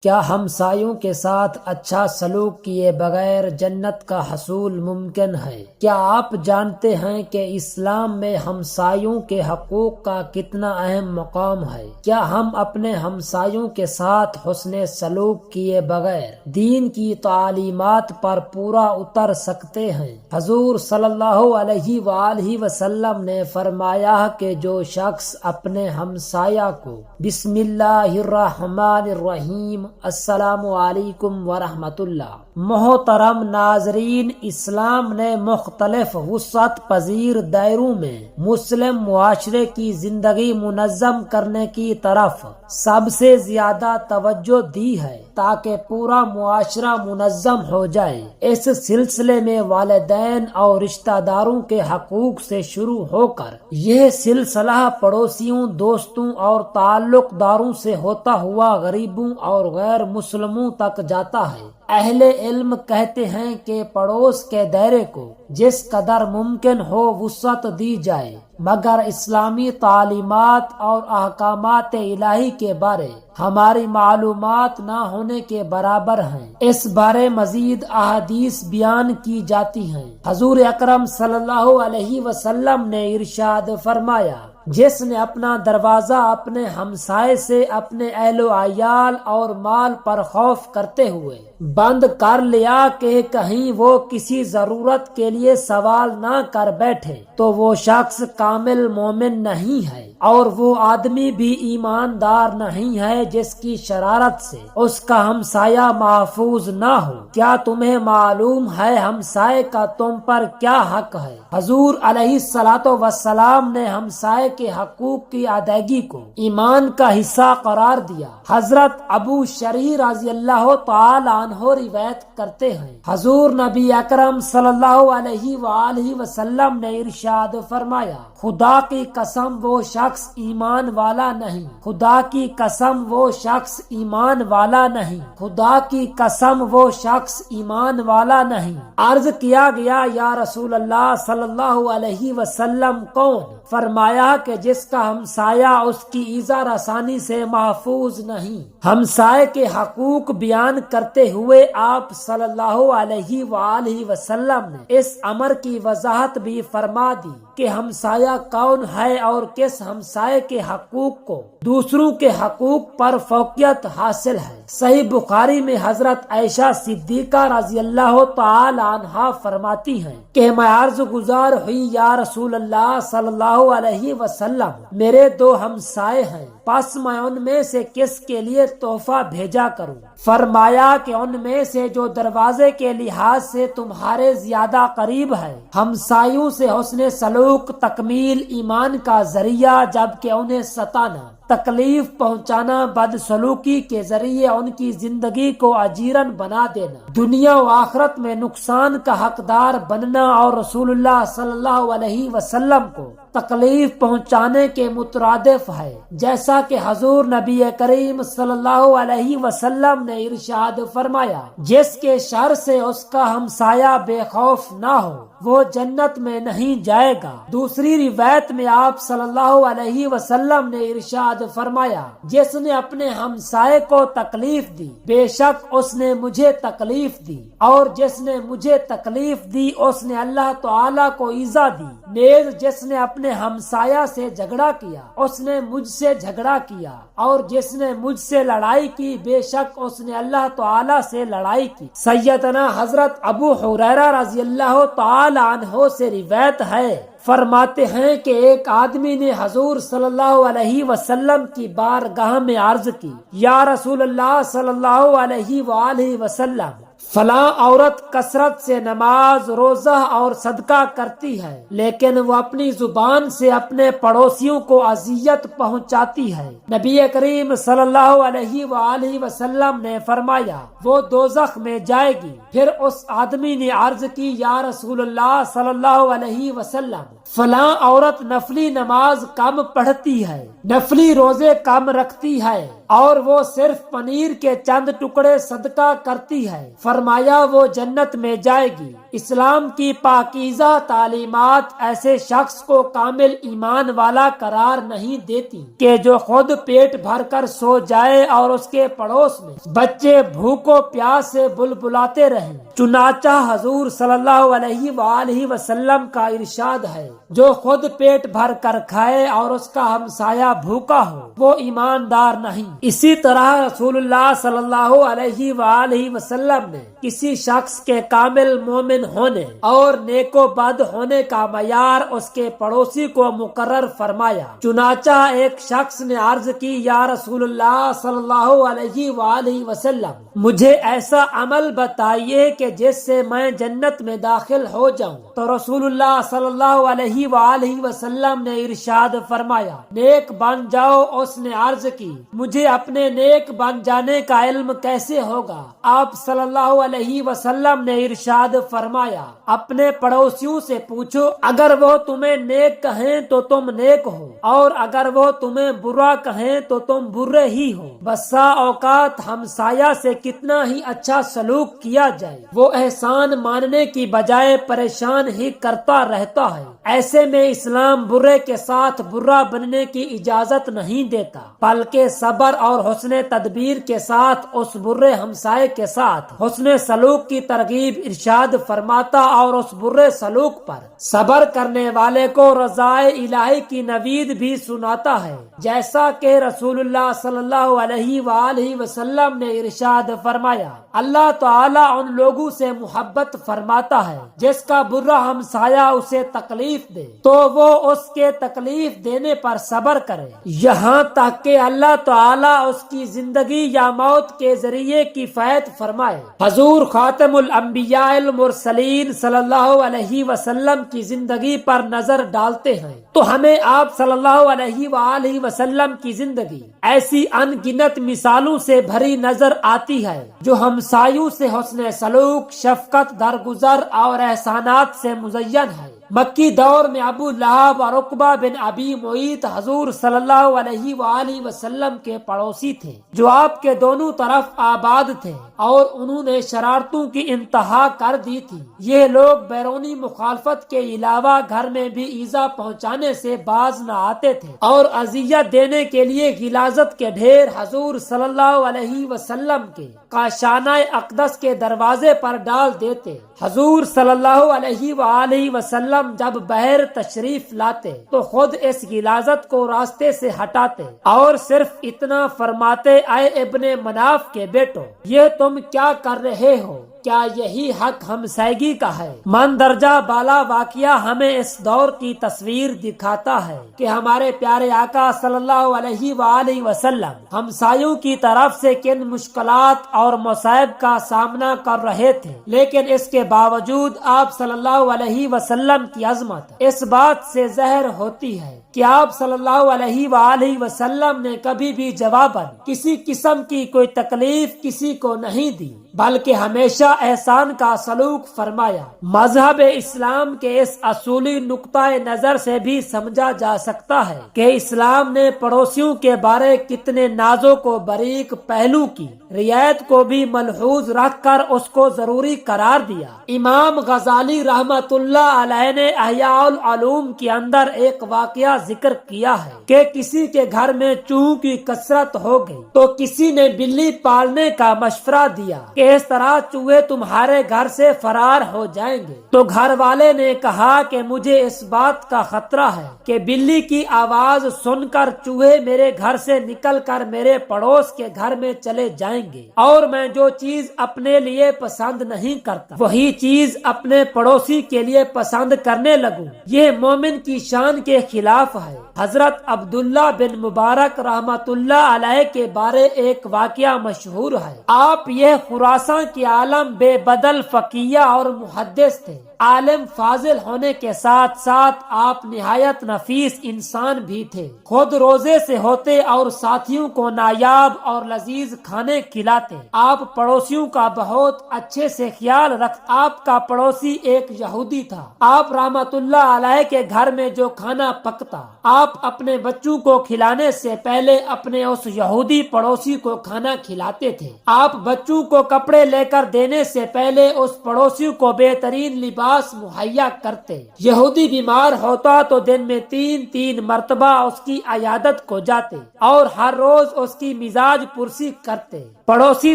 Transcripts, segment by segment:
کیا ہمسایوں کے ساتھ اچھا سلوک کیے بغیر جنت کا حصول ممکن ہے؟ کیا آپ جانتے ہیں کہ اسلام میں ہمسایوں کے حقوق کا کتنا اہم مقام ہے؟ کیا ہم اپنے ہمسایوں کے ساتھ حسن سلوک کیے بغیر دین کی تعلیمات پر پورا اتر سکتے ہیں؟ حضور صلی اللہ علیہ وآلہ وسلم نے فرمایا کہ جو شخص اپنے ہمسایہ کو بسم اللہ الرحمن الرحیم السلام علیکم ورحمۃ اللہ۔ محترم ناظرین، اسلام نے مختلف وسعت پذیر دائروں میں مسلم معاشرے کی زندگی منظم کرنے کی طرف سب سے زیادہ توجہ دی ہے تاکہ پورا معاشرہ منظم ہو جائے۔ اس سلسلے میں والدین اور رشتہ داروں کے حقوق سے شروع ہو کر یہ سلسلہ پڑوسیوں، دوستوں اور تعلق داروں سے ہوتا ہوا غریبوں اور غیر مسلموں تک جاتا ہے۔ اہل علم کہتے ہیں کہ پڑوس کے دائرے کو جس قدر ممکن ہو وسعت دی جائے، مگر اسلامی تعلیمات اور احکامات الہی کے بارے ہماری معلومات نہ ہونے کے برابر ہیں۔ اس بارے مزید احادیث بیان کی جاتی ہیں۔ حضور اکرم صلی اللہ علیہ وسلم نے ارشاد فرمایا، جس نے اپنا دروازہ اپنے ہمسائے سے اپنے اہل و عیال اور مال پر خوف کرتے ہوئے بند کر لیا کہ کہیں وہ کسی ضرورت کے لیے سوال نہ کر بیٹھے، تو وہ شخص کامل مومن نہیں ہے، اور وہ آدمی بھی ایماندار نہیں ہے جس کی شرارت سے اس کا ہمسایہ محفوظ نہ ہو۔ کیا تمہیں معلوم ہے ہمسائے کا تم پر کیا حق ہے؟ حضور علیہ الصلوۃ والسلام نے ہمسائے کے حقوق کی ادائیگی کو ایمان کا حصہ قرار دیا۔ حضرت ابو شریح رضی اللہ تعالی عنہ روایت کرتے ہیں، حضور نبی اکرم صلی اللہ علیہ وآلہ وسلم نے ارشاد فرمایا، خدا کی قسم وہ شخص ایمان والا نہیں، خدا کی قسم وہ شخص ایمان والا نہیں، خدا کی قسم وہ شخص ایمان والا نہیں۔ عرض کیا گیا، یا رسول اللہ صلی اللہ علیہ وسلم کون؟ فرمایا کہ جس کا ہمسایہ اس کی ایذا رسانی سے محفوظ نہیں۔ ہمسائے کے حقوق بیان کرتے ہوئے آپ صلی اللہ علیہ وآلہ وسلم نے اس امر کی وضاحت بھی فرما دی کہ ہمسایہ کون ہے اور کس ہمسائے کے حقوق کو دوسروں کے حقوق پر فوقیت حاصل ہے۔ صحیح بخاری میں حضرت عائشہ صدیقہ رضی اللہ تعالی عنہا فرماتی ہیں کہ میں عرض گزار ہوئی، یا رسول اللہ صلی اللہ علیہ وسلم، میرے دو ہمسائے ہیں، پس میں ان میں سے کس کے لیے تحفہ بھیجا کروں؟ فرمایا کہ ان میں سے جو دروازے کے لحاظ سے تمہارے زیادہ قریب ہے۔ ہمسایوں سے حسن سلوک تکمیل ایمان کا ذریعہ، جبکہ انہیں ستانا، تکلیف پہنچانا، بدسلوکی کے ذریعے ان کی زندگی کو اجیرن بنا دینا، دنیا و آخرت میں نقصان کا حقدار بننا اور رسول اللہ صلی اللہ علیہ وسلم کو تکلیف پہنچانے کے مترادف ہے، جیسا کہ حضور نبی کریم صلی اللہ علیہ وسلم نے ارشاد فرمایا، جس کے شر سے اس کا ہمسایہ بے خوف نہ ہو وہ جنت میں نہیں جائے گا۔ دوسری روایت میں آپ صلی اللہ علیہ وسلم نے ارشاد فرمایا، جس نے اپنے ہمسائے کو تکلیف دی بے شک اس نے مجھے تکلیف دی، اور جس نے مجھے تکلیف دی اس نے اللہ تعالی کو ایذا دی، نیز جس نے اپنے ہمسایہ سے جھگڑا کیا اس نے مجھ سے جھگڑا کیا، اور جس نے مجھ سے لڑائی کی بے شک اس نے اللہ تعالی سے لڑائی کی۔ سیدنا حضرت ابو ہریرہ رضی اللہ تعالی عنہ سے روایت ہے، فرماتے ہیں کہ ایک آدمی نے حضور صلی اللہ علیہ وسلم کی بارگاہ میں عرض کی، یا رسول اللہ صلی اللہ علیہ وآلہ وسلم، فلاں عورت کثرت سے نماز، روزہ اور صدقہ کرتی ہے، لیکن وہ اپنی زبان سے اپنے پڑوسیوں کو اذیت پہنچاتی ہے۔ نبی کریم صلی اللہ علیہ وآلہ وسلم نے فرمایا، وہ دوزخ میں جائے گی۔ پھر اس آدمی نے عرض کی، یا رسول اللہ صلی اللہ علیہ وسلم، فلاں عورت نفلی نماز کم پڑھتی ہے، نفلی روزے کم رکھتی ہے اور وہ صرف پنیر کے چند ٹکڑے صدقہ کرتی ہے، فرمایا وہ جنت میں جائے گی۔ اسلام کی پاکیزہ تعلیمات ایسے شخص کو کامل ایمان والا قرار نہیں دیتی کہ جو خود پیٹ بھر کر سو جائے اور اس کے پڑوس میں بچے بھوک و پیاس سے بلبلاتے رہیں۔ چنانچہ حضور صلی اللہ علیہ وآلہ وسلم کا ارشاد ہے، جو خود پیٹ بھر کر کھائے اور اس کا ہمسایہ بھوکا ہو وہ ایماندار نہیں۔ اسی طرح رسول اللہ صلی اللہ علیہ وآلہ وسلم نے کسی شخص کے کامل مومن ہونے اور نیک و بد ہونے کا معیار اس کے پڑوسی کو مقرر فرمایا۔ چنانچہ ایک شخص نے عرض کی، یا رسول اللہ صلی اللہ علیہ وآلہ وسلم، مجھے ایسا عمل بتائیے کہ جس سے میں جنت میں داخل ہو جاؤں۔ تو رسول اللہ صلی اللہ علیہ وآلہ وسلم نے ارشاد فرمایا، نیک بن جاؤ۔ اس نے عرض کی، مجھے اپنے نیک بن جانے کا علم کیسے ہوگا؟ آپ صلی اللہ علیہ وسلم نے ارشاد فرمایا، اپنے پڑوسیوں سے پوچھو، اگر وہ تمہیں نیک کہیں تو تم نیک ہو اور اگر وہ تمہیں برا کہیں تو تم برے ہی ہو۔ بسا اوقات ہمسایہ سے کتنا ہی اچھا سلوک کیا جائے وہ احسان ماننے کی بجائے پریشان ہی کرتا رہتا ہے۔ ایسے میں اسلام برے کے ساتھ برا بننے کی اجازت نہیں دیتا، بلکہ صبر اور حسن تدبیر کے ساتھ اس برے ہمسائے کے ساتھ حسن سلوک کی ترغیب ارشاد فرماتا اور اس برے سلوک پر صبر کرنے والے کو رضائے الہی کی نوید بھی سناتا ہے، جیسا کہ رسول اللہ صلی اللہ علیہ وآلہ وسلم نے ارشاد فرمایا، اللہ تعالیٰ ان لوگوں سے محبت فرماتا ہے جس کا برا ہمسایہ اسے تکلیف دے تو وہ اس کے تکلیف دینے پر صبر کرے، یہاں تک کہ اللہ تعالیٰ اس کی زندگی یا موت کے ذریعے کفایت فرمائے۔ حضور خاتم الانبیاء المرسلین صلی اللہ علیہ وسلم کی زندگی پر نظر ڈالتے ہیں تو ہمیں آپ صلی اللہ علیہ وآلہ وسلم کی زندگی ایسی ان گنت مثالوں سے بھری نظر آتی ہے جو ہمسایوں سے حسن سلوک، شفقت، درگزر اور احسانات سے مزین ہے۔ مکی دور میں ابو لہب اور عقبہ بن ابی معیط حضور صلی اللہ علیہ وآلہ وسلم کے پڑوسی تھے جو آپ کے دونوں طرف آباد تھے اور انہوں نے شرارتوں کی انتہا کر دی تھی۔ یہ لوگ بیرونی مخالفت کے علاوہ گھر میں بھی ایذا پہنچانے سے باز نہ آتے تھے اور اذیت دینے کے لیے غلاظت کے ڈھیر حضور صلی اللہ علیہ وسلم کے کاشانہ اقدس کے دروازے پر ڈال دیتے۔ حضور صلی اللہ علیہ وآلہ وسلم جب بہر تشریف لاتے تو خود اس غلاظت کو راستے سے ہٹاتے اور صرف اتنا فرماتے، اے ابن مناف کے بیٹو، یہ تم کیا کر رہے ہو؟ کیا یہی حق ہمسائیگی کا ہے؟ مندرجہ بالا واقعہ ہمیں اس دور کی تصویر دکھاتا ہے کہ ہمارے پیارے آقا صلی اللہ علیہ وآلہ وسلم ہمسایوں کی طرف سے کن مشکلات اور مصائب کا سامنا کر رہے تھے، لیکن اس کے باوجود آپ صلی اللہ علیہ وسلم کی عظمت اس بات سے ظاہر ہوتی ہے کہ آپ صلی اللہ علیہ وآلہ وسلم نے کبھی بھی جواباً کسی قسم کی کوئی تکلیف کسی کو نہیں دی، بلکہ ہمیشہ احسان کا سلوک فرمایا۔ مذہب اسلام کے اس اصولی نقطہ نظر سے بھی سمجھا جا سکتا ہے کہ اسلام نے پڑوسیوں کے بارے کتنے نازک و باریک پہلو کی رعایت کو بھی ملحوظ رکھ کر اس کو ضروری قرار دیا۔ امام غزالی رحمت اللہ علیہ نے احیاء العلوم کے اندر ایک واقعہ ذکر کیا ہے کہ کسی کے گھر میں چوہوں کی کثرت ہو گئی تو کسی نے بلی پالنے کا مشورہ دیا کہ اس طرح چوہے تمہارے گھر سے فرار ہو جائیں گے۔ تو گھر والے نے کہا کہ مجھے اس بات کا خطرہ ہے کہ بلی کی آواز سن کر چوہے میرے گھر سے نکل کر میرے پڑوس کے گھر میں چلے جائیں گے اور میں جو چیز اپنے لیے پسند نہیں کرتا وہی چیز اپنے پڑوسی کے لیے پسند کرنے لگوں۔ یہ مومن کی شان کے خلاف ہے۔ حضرت عبداللہ بن مبارک رحمت اللہ علیہ کے بارے ایک واقعہ مشہور ہے۔ آپ یہ خراساں کے عالم بے بدل فقیہ اور محدث تھے۔ عالم فاضل ہونے کے ساتھ ساتھ آپ نہایت نفیس انسان بھی تھے۔ خود روزے سے ہوتے اور ساتھیوں کو نایاب اور لذیذ کھانے کھلاتے۔ آپ پڑوسیوں کا بہت اچھے سے خیال رکھتے۔ آپ کا پڑوسی ایک یہودی تھا۔ آپ رحمت اللہ علیہ کے گھر میں جو کھانا پکتا، آپ اپنے بچوں کو کھلانے سے پہلے اپنے اس یہودی پڑوسی کو کھانا کھلاتے تھے۔ آپ بچوں کو کپڑے لے کر دینے سے پہلے اس پڑوسی کو بہترین لباس مہیا کرتے۔ یہودی بیمار ہوتا تو دن میں 3 مرتبہ اس کی عیادت کو جاتے اور ہر روز اس کی مزاج پرسی کرتے۔ پڑوسی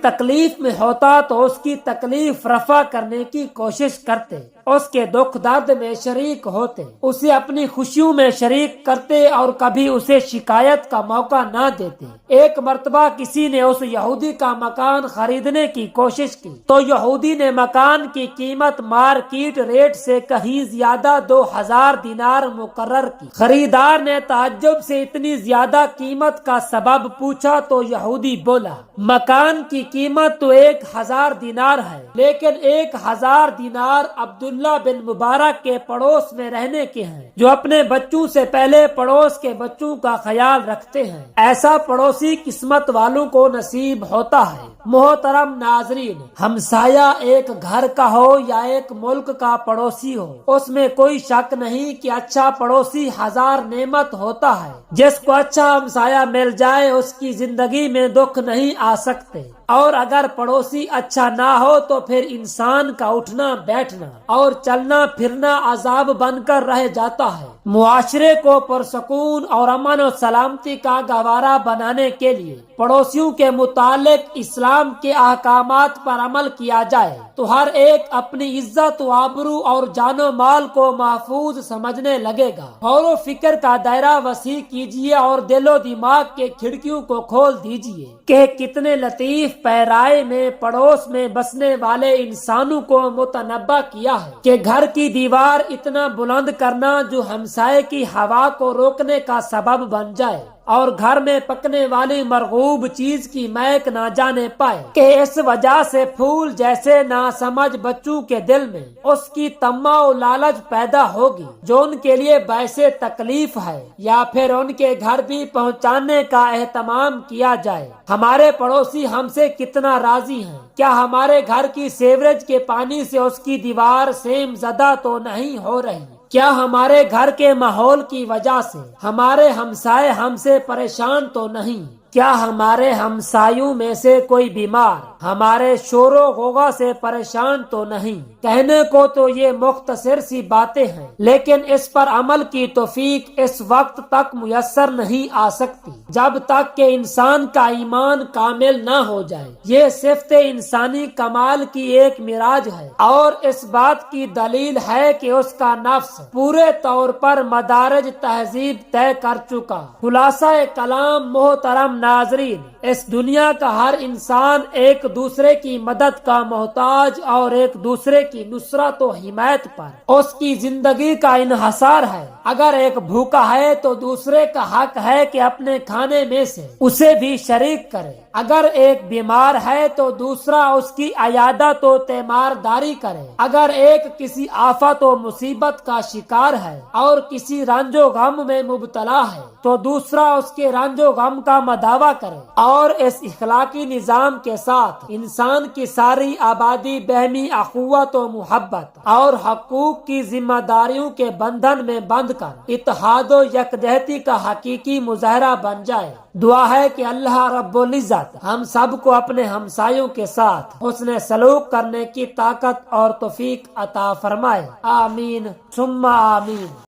تکلیف میں ہوتا تو اس کی تکلیف رفع کرنے کی کوشش کرتے، اس کے دکھ درد میں شریک ہوتے، اسے اپنی خوشیوں میں شریک کرتے اور کبھی اسے شکایت کا موقع نہ دیتے۔ ایک مرتبہ کسی نے اس یہودی کا مکان خریدنے کی کوشش کی تو یہودی نے مکان کی قیمت مارکیٹ ریٹ سے کہیں زیادہ 2000 دینار مقرر کی۔ خریدار نے تعجب سے اتنی زیادہ قیمت کا سبب پوچھا تو یہودی بولا، مکان کی قیمت تو 1000 دینار ہے، لیکن 1000 دینار عبداللہ بن مبارک کے پڑوس میں رہنے کے ہیں، جو اپنے بچوں سے پہلے پڑوس کے بچوں کا خیال رکھتے ہیں۔ ایسا پڑوسی قسمت والوں کو نصیب ہوتا ہے۔ محترم ناظرین، ہمسایہ ایک گھر کا ہو یا ایک ملک کا پڑوسی ہو، اس میں کوئی شک نہیں کہ اچھا پڑوسی 1000 نعمت ہوتا ہے۔ جس کو اچھا ہمسایہ مل جائے اس کی زندگی میں دکھ نہیں آ سکتے، اور اگر پڑوسی اچھا نہ ہو تو پھر انسان کا اٹھنا بیٹھنا اور چلنا پھرنا عذاب بن کر رہ جاتا ہے۔ معاشرے کو پرسکون اور امن و سلامتی کا گہوارہ بنانے کے لیے پڑوسیوں کے متعلق اسلام کے احکامات پر عمل کیا جائے تو ہر ایک اپنی عزت و آبرو اور جان و مال کو محفوظ سمجھنے لگے گا۔ غور و فکر کا دائرہ وسیع کیجیے اور دل و دماغ کے کھڑکیوں کو کھول دیجیے کہ کتنے لطیف پیرائے میں پڑوس میں بسنے والے انسانوں کو متنبع کیا ہے کہ گھر کی دیوار اتنا بلند کرنا جو ہمسائے کی ہوا کو روکنے کا سبب بن جائے اور گھر میں پکنے والی مرغوب چیز کی مہک نہ جانے پائے، کہ اس وجہ سے پھول جیسے ناسمجھ بچوں کے دل میں اس کی طمع و لالچ پیدا ہوگی جو ان کے لیے باعث تکلیف ہے، یا پھر ان کے گھر بھی پہنچانے کا اہتمام کیا جائے۔ ہمارے پڑوسی ہم سے کتنا راضی ہیں؟ کیا ہمارے گھر کی سیوریج کے پانی سے اس کی دیوار سیم زدہ تو نہیں ہو رہی؟ کیا ہمارے گھر کے ماحول کی وجہ سے ہمارے ہمسائے ہم سے پریشان تو نہیں؟ کیا ہمارے ہمسایوں میں سے کوئی بیمار ہمارے شور و غوغا سے پریشان تو نہیں؟ کہنے کو تو یہ مختصر سی باتیں ہیں، لیکن اس پر عمل کی توفیق اس وقت تک میسر نہیں آ سکتی جب تک کہ انسان کا ایمان کامل نہ ہو جائے۔ یہ صفت انسانی کمال کی ایک معراج ہے، اور اس بات کی دلیل ہے کہ اس کا نفس پورے طور پر مدارج تہذیب طے کر چکا۔ خلاصہ کلام محترم ناظرین، اس دنیا کا ہر انسان ایک دوسرے کی مدد کا محتاج اور ایک دوسرے کی نصرت و حمایت پر اس کی زندگی کا انحصار ہے۔ اگر ایک بھوکا ہے تو دوسرے کا حق ہے کہ اپنے کھانے میں سے اسے بھی شریک کرے۔ اگر ایک بیمار ہے تو دوسرا اس کی عیادت و تیمارداری کرے۔ اگر ایک کسی آفت و مصیبت کا شکار ہے اور کسی رنج و غم میں مبتلا ہے تو دوسرا اس کے رنج و غم کا مداوع کرے۔ اور اس اخلاقی نظام کے ساتھ انسان کی ساری آبادی باہمی اخوت و محبت اور حقوق کی ذمہ داریوں کے بندھن میں بندھ کر اتحاد و یکجہتی کا حقیقی مظاہرہ بن جائے۔ دعا ہے کہ اللہ رب العزت ہم سب کو اپنے ہمسایوں کے ساتھ حسن سلوک کرنے کی طاقت اور توفیق عطا فرمائے۔ آمین ثم آمین۔